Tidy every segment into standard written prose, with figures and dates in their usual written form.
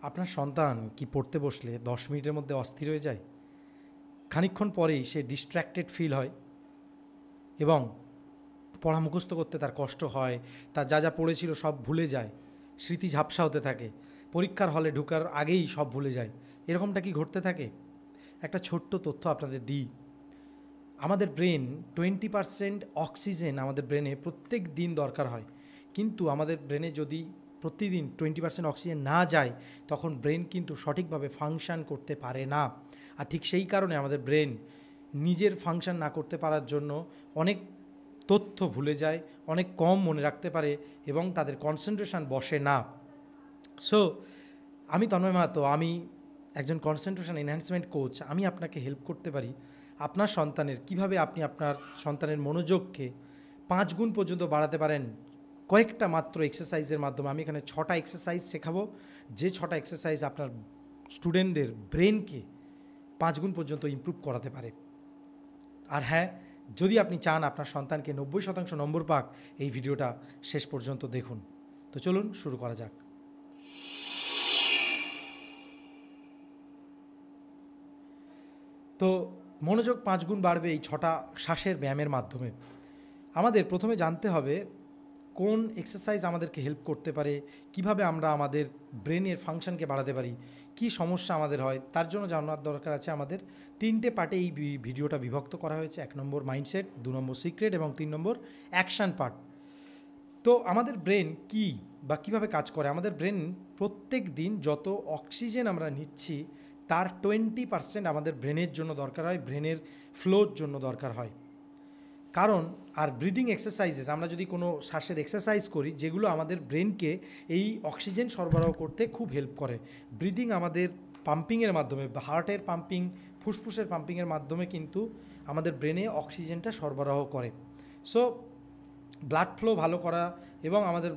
আপনার সন্তান কি পড়তে বসলে 10 মিনিটের মধ্যে অস্থির হয়ে যায়? খানিকক্ষণ পরেই সে ডিস্ট্র্যাক্টেড ফিল হয় এবং পড়া মুখস্থ করতে তার কষ্ট হয়, তার যা যা পড়েছিল সব ভুলে যায়, স্মৃতি ঝাপসা হতে থাকে, পরীক্ষার হলে ঢোকার আগেই সব ভুলে যায়। এরকমটা কি ঘটতে থাকে? একটা ছোট্ট তথ্য আপনাদের দিই। আমাদের ব্রেন 20% অক্সিজেন আমাদের ব্রেনে প্রত্যেক দিন দরকার হয়, কিন্তু আমাদের ব্রেনে যদি প্রতিদিন 20% অক্সিজেন না যায় তখন ব্রেন কিন্তু সঠিকভাবে ফাংশন করতে পারে না। আর ঠিক সেই কারণে আমাদের ব্রেন নিজের ফাংশন না করতে পারার জন্য অনেক তথ্য ভুলে যায়, অনেক কম মনে রাখতে পারে এবং তাদের কনসেন্ট্রেশন বসে না। সো আমি তন্ময় মাহাতো, আমি একজন কনসেন্ট্রেশন এনহ্যান্সমেন্ট কোচ। আমি আপনাকে হেল্প করতে পারি আপনার সন্তানের কিভাবে আপনি আপনার সন্তানের মনোযোগকে 5 গুণ পর্যন্ত বাড়াতে পারেন কয়েকটা মাত্র এক্সারসাইজের মাধ্যমে। আমি এখানে 6টা এক্সারসাইজ শেখাবো, যে 6টা এক্সারসাইজ আপনার স্টুডেন্টদের ব্রেনকে 5 গুণ পর্যন্ত ইমপ্রুভ করাতে পারে। আর হ্যাঁ, যদি আপনি চান আপনার সন্তানকে 90% নম্বর পাক, এই ভিডিওটা শেষ পর্যন্ত দেখুন। তো চলুন শুরু করা যাক। তো মনোযোগ 5 গুণ বাড়বে এই 6টা শ্বাসের ব্যায়ামের মাধ্যমে। আমাদের প্রথমে জানতে হবে কোন এক্সারসাইজ আমাদেরকে হেল্প করতে পারে, কিভাবে আমরা আমাদের ব্রেনের ফাংশনকে বাড়াতে পারি, কি সমস্যা আমাদের হয়। তার জন্য জানার দরকার আছে আমাদের 3টে পার্টে এই ভিডিওটা বিভক্ত করা হয়েছে। 1 নম্বর মাইন্ডসেট, 2 নম্বর সিক্রেট এবং 3 নম্বর অ্যাকশান পার্ট। তো আমাদের ব্রেন কি বা কীভাবে কাজ করে? আমাদের ব্রেন প্রত্যেক দিন যত অক্সিজেন আমরা নিচ্ছি তার 20% আমাদের ব্রেনের জন্য দরকার হয়, ব্রেনের ফ্লোর জন্য দরকার হয়। কারণ আর ব্রিদিং এক্সারসাইজেস, আমরা যদি কোনো শ্বাসের এক্সারসাইজ করি যেগুলো আমাদের ব্রেনকে এই অক্সিজেন সরবরাহ করতে খুব হেল্প করে। ব্রিদিং আমাদের পাম্পিংয়ের মাধ্যমে, হার্টের পাম্পিং, ফুসফুসের পাম্পিংয়ের মাধ্যমে কিন্তু আমাদের ব্রেনে অক্সিজেনটা সরবরাহ করে। সো ব্লাড ফ্লো ভালো করা এবং আমাদের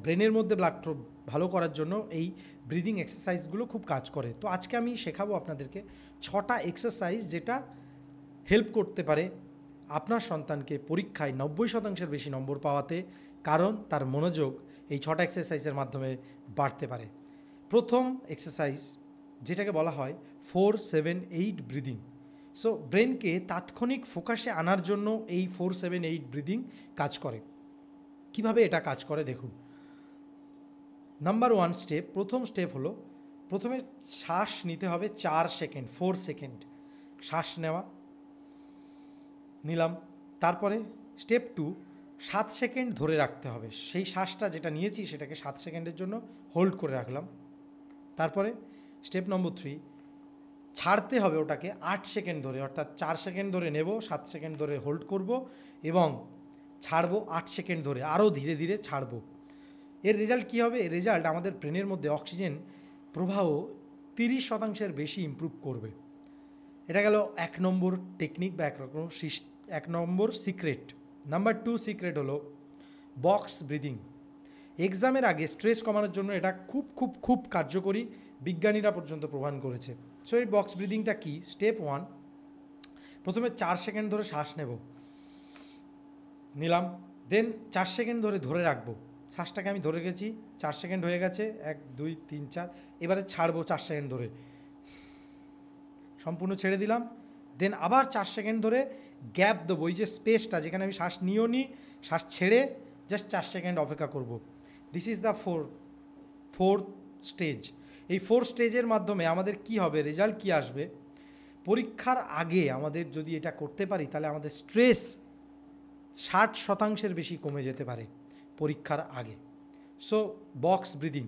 ব্রেনের মধ্যে ব্লাড ফ্লো ভালো করার জন্য এই ব্রিদিং এক্সারসাইজগুলো খুব কাজ করে। তো আজকে আমি শেখাবো আপনাদেরকে 6টা এক্সারসাইজ যেটা হেল্প করতে পারে আপনার সন্তানকে পরীক্ষায় 90%-এর বেশি নম্বর পাওয়াতে, কারণ তার মনোযোগ এই 6টা এক্সারসাইজের মাধ্যমে বাড়তে পারে। প্রথম এক্সারসাইজ যেটাকে বলা হয় 4-7-8 ব্রিদিং। সো ব্রেনকে তাৎক্ষণিক ফোকাসে আনার জন্য এই 4-7-8 ব্রিদিং কাজ করে। কিভাবে এটা কাজ করে দেখুন। নাম্বার 1 স্টেপ, প্রথম স্টেপ হলো প্রথমে শ্বাস নিতে হবে 4 সেকেন্ড, 4 সেকেন্ড শ্বাস নেওয়া নিলাম। তারপরে স্টেপ 2, 7 সেকেন্ড ধরে রাখতে হবে। সেই শ্বাসটা যেটা নিয়েছি সেটাকে 7 সেকেন্ডের জন্য হোল্ড করে রাখলাম। তারপরে স্টেপ নম্বর 3, ছাড়তে হবে ওটাকে 8 সেকেন্ড ধরে, অর্থাৎ 4 সেকেন্ড ধরে নেব, 7 সেকেন্ড ধরে হোল্ড করব এবং ছাড়বো 8 সেকেন্ড ধরে, আরও ধীরে ধীরে ছাড়বো। এর রেজাল্ট কী হবে? এর রেজাল্ট আমাদের ব্রেনের মধ্যে অক্সিজেন প্রবাহ 30%-এর বেশি ইমপ্রুভ করবে। এটা গেল 1 নম্বর টেকনিক বা এক নম্বর সিক্রেট। নাম্বার 2 সিক্রেট হলো বক্স ব্রিদিং। এক্সামের আগে স্ট্রেস কমানোর জন্য এটা খুব খুব খুব কার্যকরী, বিজ্ঞানীরা পর্যন্ত প্রমাণ করেছে। সো এই বক্স ব্রিদিংটা কি? স্টেপ 1, প্রথমে 4 সেকেন্ড ধরে শ্বাস নেব, নিলাম, দেন 4 সেকেন্ড ধরে ধরে রাখবো। শ্বাসটাকে আমি ধরে গেছি, 4 সেকেন্ড হয়ে গেছে, 1 2 3 4, এবারে ছাড়বো 4 সেকেন্ড ধরে, সম্পূর্ণ ছেড়ে দিলাম। দেন আবার 4 সেকেন্ড ধরে গ্যাপ দেবো, ওই যে স্পেসটা যেখানে আমি শ্বাস নিয়েও নিই, শ্বাস ছেড়ে জাস্ট 4 সেকেন্ড অপেক্ষা করব। This is the fourth stage. এই 4 স্টেজের মাধ্যমে আমাদের কি হবে, রেজাল্ট কি আসবে? পরীক্ষার আগে আমাদের যদি এটা করতে পারি তাহলে আমাদের স্ট্রেস 60%-এর বেশি কমে যেতে পারে পরীক্ষার আগে। So box breathing.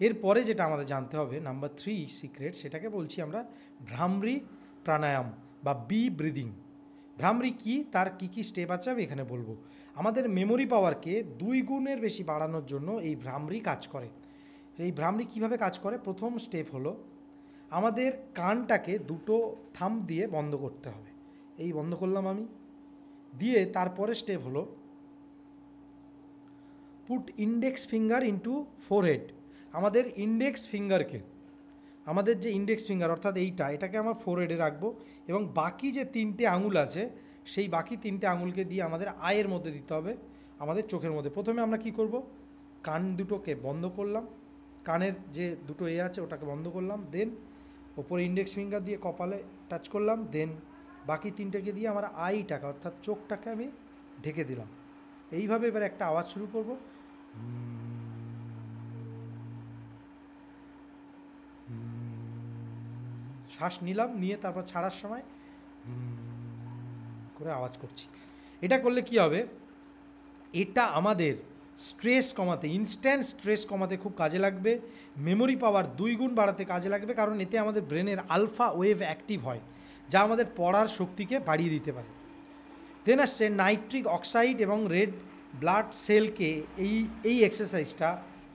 এরপরে যেটা আমাদের জানতে হবে, নাম্বার 3 সিক্রেট, সেটাকে বলছি আমরা ভ্রামরি প্রাণায়াম বা বি ব্রিদিং। ভ্রামরি কি, তার কী কী স্টেপ আছে আমি এখানে বলবো। আমাদের মেমোরি পাওয়ারকে 2 গুণের বেশি বাড়ানোর জন্য এই ভ্রামরি কাজ করে। এই ভ্রামরি কীভাবে কাজ করে? প্রথম স্টেপ হলো আমাদের কানটাকে 2টো থাম্ব দিয়ে বন্ধ করতে হবে। এই বন্ধ করলাম আমি, দিয়ে তারপরে স্টেপ হলো put index finger into forehead. আমাদের ইন্ডেক্স ফিঙ্গারকে, আমাদের যে ইন্ডেক্স ফিঙ্গার অর্থাৎ এটাকে আমার ফোরহেডে রাখবো এবং বাকি যে 3টে আঙুল আছে সেই বাকি 3টে আঙুলকে দিয়ে আমাদের আয়ের মধ্যে দিতে হবে, আমাদের চোখের মধ্যে। প্রথমে আমরা কি করব, কান দুটোকে বন্ধ করলাম, কানের যে দুটো আছে ওটাকে বন্ধ করলাম, দেন ওপরে ইন্ডেক্স ফিঙ্গার দিয়ে কপালে টাচ করলাম, দেন বাকি তিনটাকে দিয়ে আমার আইটাকে অর্থাৎ চোখটাকে আমি ঢেকে দিলাম। এইভাবে এবার একটা আওয়াজ শুরু করব। শ্বাস নিলাম, নিয়ে তারপর ছাড়ার সময় করে আওয়াজ করছি। এটা করলে কি হবে, এটা আমাদের স্ট্রেস কমাতে, ইনস্ট্যান্ট স্ট্রেস কমাতে খুব কাজে লাগবে। মেমোরি পাওয়ার 2 গুণ বাড়াতে কাজে লাগবে, কারণ এতে আমাদের ব্রেনের আলফা ওয়েভ অ্যাক্টিভ হয়, যা আমাদের পড়ার শক্তিকে বাড়িয়ে দিতে পারে। দেন আসছে নাইট্রিক অক্সাইড এবং রেড ব্লাড সেলকে এই এক্সারসাইজটা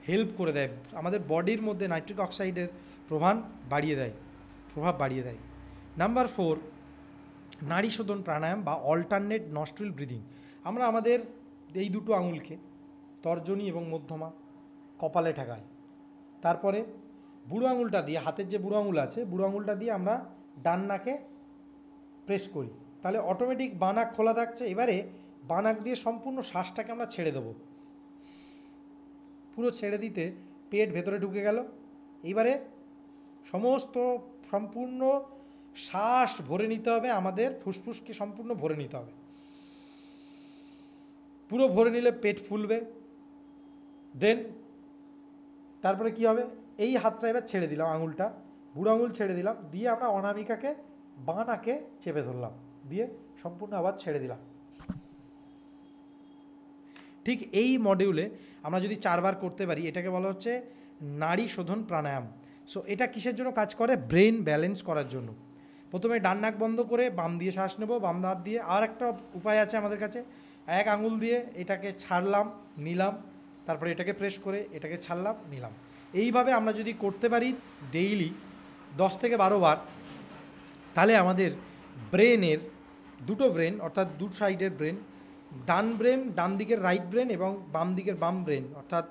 হেল্প করে দেয়, আমাদের বডির মধ্যে নাইট্রিক অক্সাইডের প্রভাব বাড়িয়ে দেয়। নাম্বার 4, নাড়ি শোধন প্রাণায়াম বা অল্টারনেট নস্ট্রিল ব্রিদিং। আমরা আমাদের এই দুটো আঙুলকে, তর্জনী এবং মধ্যমা, কপালে ঠেকাই, তারপরে বুড়ো আঙুলটা দিয়ে, হাতের যে বুড়ো আঙুল আছে, বুড়ো আঙুলটা দিয়ে আমরা ডান নাকে প্রেস করি, তাহলে অটোমেটিক বানাক খোলা থাকছে। এবারে বানাক দিয়ে সম্পূর্ণ শ্বাসটাকে আমরা ছেড়ে দেবো, পুরো ছেড়ে দিতে পেট ভেতরে ঢুকে গেল। এইবারে সম্পূর্ণ শ্বাস ভরে নিতে হবে, আমাদের ফুসফুসকে সম্পূর্ণ ভরে নিতে হবে। পুরো ভরে নিলে পেট ফুলবে। দেন তারপরে কি হবে, এই হাতটা এবার ছেড়ে দিলাম, আঙুলটা বুড়ো আঙুল ছেড়ে দিলাম, দিয়ে আমরা অনামিকাকে বাঁ নাকে চেপে ধরলাম, দিয়ে সম্পূর্ণ আবার ছেড়ে দিলাম। ঠিক এই মডিউলে আমরা যদি 4 বার করতে পারি, এটাকে বলা হচ্ছে নাড়ি শোধন প্রাণায়াম। সো এটা কিসের জন্য কাজ করে, ব্রেন ব্যালেন্স করার জন্য। প্রথমে ডান নাক বন্ধ করে বাম দিয়ে শ্বাস নেব, বাম হাত দিয়ে। আর একটা উপায় আছে আমাদের কাছে, এক আঙুল দিয়ে এটাকে ছাড়লাম, নিলাম, তারপরে এটাকে প্রেস করে এটাকে ছাড়লাম, নিলাম। এইভাবে আমরা যদি করতে পারি ডেইলি 10 থেকে 12 বার, তাহলে আমাদের ব্রেনের দুটো ব্রেন, অর্থাৎ দু সাইডের ব্রেন, ডান দিকের রাইট ব্রেন এবং বাম দিকের বাম ব্রেন অর্থাৎ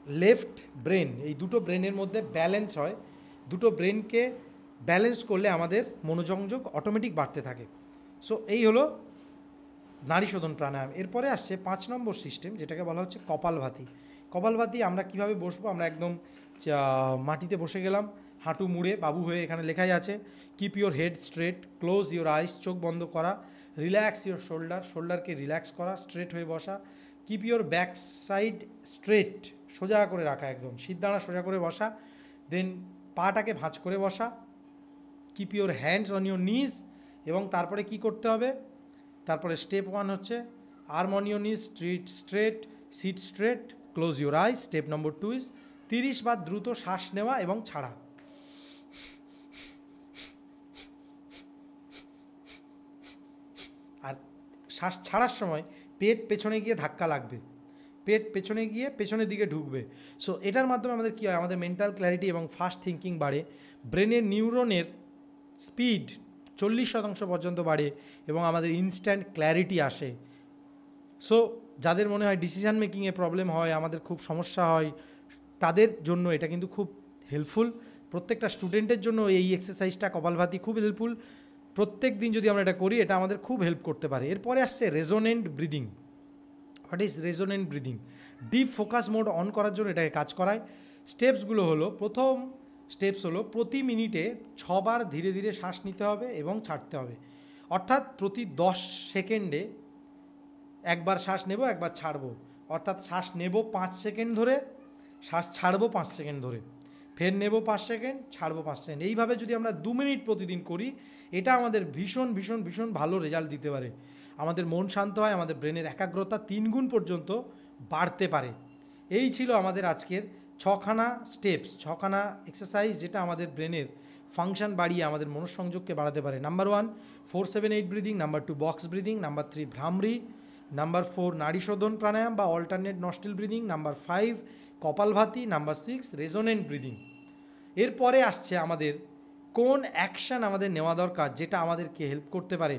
লেফট ব্রেন, এই দুটো ব্রেনের মধ্যে ব্যালেন্স হয়। দুটো ব্রেনকে ব্যালেন্স করলে আমাদের মনোসংযোগ অটোমেটিক বাড়তে থাকে। সো এই হলো নাড়ি শোধন প্রাণায়াম। এরপরে আসছে 5 নম্বর সিস্টেম, যেটাকে বলা হচ্ছে কপালভাতি। কপালভাতি আমরা কিভাবে বসবো, আমরা একদম মাটিতে বসে গেলাম, হাঁটু মুড়ে বাবু হয়ে, এখানে লেখাই আছে keep your head straight, close your আইস, চোখ বন্ধ করা, রিল্যাক্স ইউর শোল্ডারকে রিল্যাক্স করা, স্ট্রেট হয়ে বসা, keep your back side straight, সোজা করে রাখা, একদম সিদ্ধানা সোজা করে বসা, দেন পাটাকে ভাঁজ করে বসা, keep your hands on your নিজ। এবং তারপরে কি করতে হবে, তারপরে স্টেপ 1 হচ্ছে arm on your knees, straight, sit straight, close your eyes. Step number 2 is 30 বার দ্রুত শ্বাস নেওয়া এবং ছাড়া। আর শ্বাস ছাড়ার সময় পেট পেছনে গিয়ে ধাক্কা লাগবে, পেট পেছনে গিয়ে পেছনের দিকে ঢুকবে। সো এটার মাধ্যমে আমাদের কী হয়, আমাদের মেন্টাল ক্ল্যারিটি এবং ফাস্ট থিঙ্কিং বাড়ে, ব্রেনের নিউরনের স্পিড 40% পর্যন্ত বাড়ে এবং আমাদের ইনস্ট্যান্ট ক্ল্যারিটি আসে। সো যাদের মনে হয় ডিসিশান মেকিংয়ে প্রবলেম হয়, আমাদের খুব সমস্যা হয়, তাদের জন্য এটা কিন্তু খুব হেল্পফুল। প্রত্যেকটা স্টুডেন্টের জন্য এই এক্সারসাইজটা কপালভাতি খুব হেল্পফুল। প্রত্যেক দিন যদি আমরা এটা করি, এটা আমাদের খুব হেল্প করতে পারে। এরপরে আসছে resonant breathing. What is resonant breathing? Deep focus mode on করার জন্য এটাকে কাজ করায়। স্টেপসগুলো হলো, প্রথম স্টেপস হলো প্রতি মিনিটে 6 বার ধীরে ধীরে শ্বাস নিতে হবে এবং ছাড়তে হবে। অর্থাৎ প্রতি 10 সেকেন্ডে একবার শ্বাস নেব, একবার ছাড়বো। অর্থাৎ শ্বাস নেব 5 সেকেন্ড ধরে, শ্বাস ছাড়বো 5 সেকেন্ড ধরে, ফের নেব 5 সেকেন্ড, ছাড়বো 5 সেকেন্ড। এইভাবে যদি আমরা 2 মিনিট প্রতিদিন করি, এটা আমাদের ভীষণ ভীষণ ভীষণ ভালো রেজাল্ট দিতে পারে। আমাদের মন শান্ত হয়, আমাদের ব্রেনের একাগ্রতা 3 গুণ পর্যন্ত বাড়তে পারে। এই ছিল আমাদের আজকের 6খানা স্টেপস, 6খানা এক্সারসাইজ, যেটা আমাদের ব্রেনের ফাংশন বাড়িয়ে আমাদের মনঃসংযোগকে বাড়াতে পারে। Number 1 4-7-8 breathing, number 2 box breathing, number 3 Bhramari, number 4 Nadi Shodhan pranayama বা alternate nostril breathing, number 5 Kapalbhati, number 6 resonant breathing. এরপরে আসছে আমাদের কোন অ্যাকশান আমাদের নেওয়া দরকার, যেটা আমাদেরকে হেল্প করতে পারে,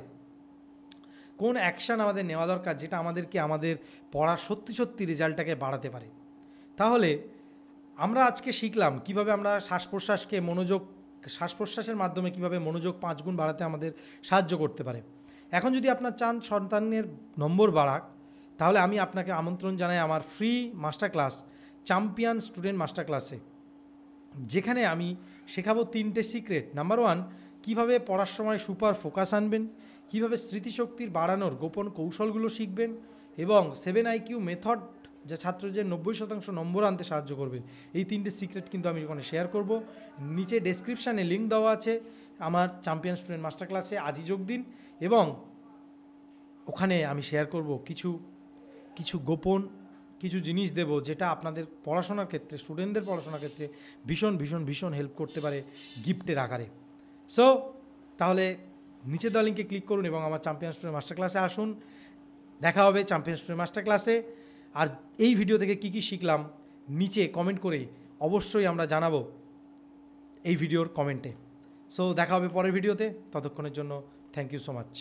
কোন অ্যাকশান আমাদের নেওয়া দরকার যেটা আমাদেরকে আমাদের পড়ার সত্যি সত্যি রেজাল্টটাকে বাড়াতে পারে। তাহলে আমরা আজকে শিখলাম কিভাবে আমরা শ্বাস প্রশ্বাসের মাধ্যমে কিভাবে মনোযোগ 5 গুণ বাড়াতে আমাদের সাহায্য করতে পারে। এখন যদি আপনার চান সন্তানের নম্বর বাড়াক, তাহলে আমি আপনাকে আমন্ত্রণ জানাই আমার free master class champion student master ক্লাসে, যেখানে আমি শেখাবো 3টে সিক্রেট। নাম্বার 1, কীভাবে পড়ার সময় সুপার ফোকাস আনবেন, কীভাবে স্মৃতিশক্তির বাড়ানোর গোপন কৌশলগুলো শিখবেন, এবং 7 IQ মেথড যা ছাত্রদের 90% নম্বর আনতে সাহায্য করবে। এই 3টে সিক্রেট কিন্তু আমি ওখানে শেয়ার করব। নিচে ডেসক্রিপশানে লিঙ্ক দেওয়া আছে আমার চ্যাম্পিয়ন স্টুডেন্ট মাস্টার ক্লাসে, আজই যোগ দিন। এবং ওখানে আমি শেয়ার করব কিছু গোপন কিছু জিনিস দেব, যেটা আপনাদের পড়াশোনার ক্ষেত্রে, স্টুডেন্টদের পড়াশোনার ক্ষেত্রে ভীষণ ভীষণ ভীষণ হেল্প করতে পারে গিফটের আকারে। সো তাহলে নিচে দেওয়া লিঙ্কে ক্লিক করুন এবং আমার চ্যাম্পিয়ন স্টুডেন্ট মাস্টার ক্লাসে আসুন। দেখা হবে চ্যাম্পিয়ন স্টুডেন্ট মাস্টার ক্লাসে। আর এই ভিডিও থেকে কী কী শিখলাম নিচে কমেন্ট করে অবশ্যই আমরা জানাবো এই ভিডিওর কমেন্টে। সো দেখা হবে পরের ভিডিওতে, ততক্ষণের জন্য থ্যাংক ইউ সো মাচ।